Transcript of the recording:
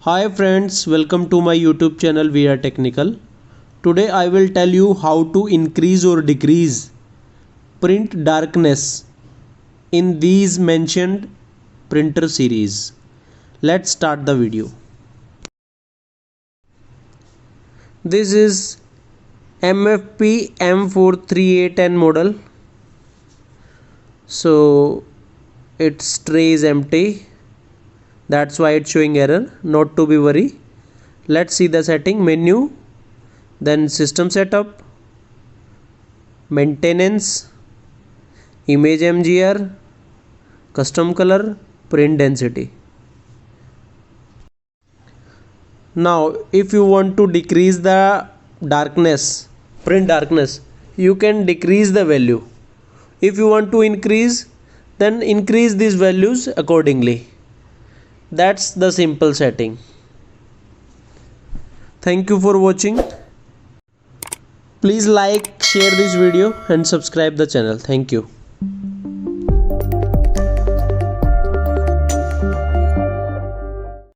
Hi friends, welcome to my YouTube channel We Are Technical. Today I will tell you how to increase or decrease print darkness in these mentioned printer series. Let's start the video. This is MFP M438 model. So its tray is empty. That's why it's showing error. Not to be worry. Let's see the setting menu, then system setup, maintenance, image MGR, custom color, print density. Now if you want to decrease the print darkness, you can decrease the value. If you want to increase, then increase these values accordingly. That's the simple setting. Thank you for watching. Please like, share this video and subscribe the channel. Thank you.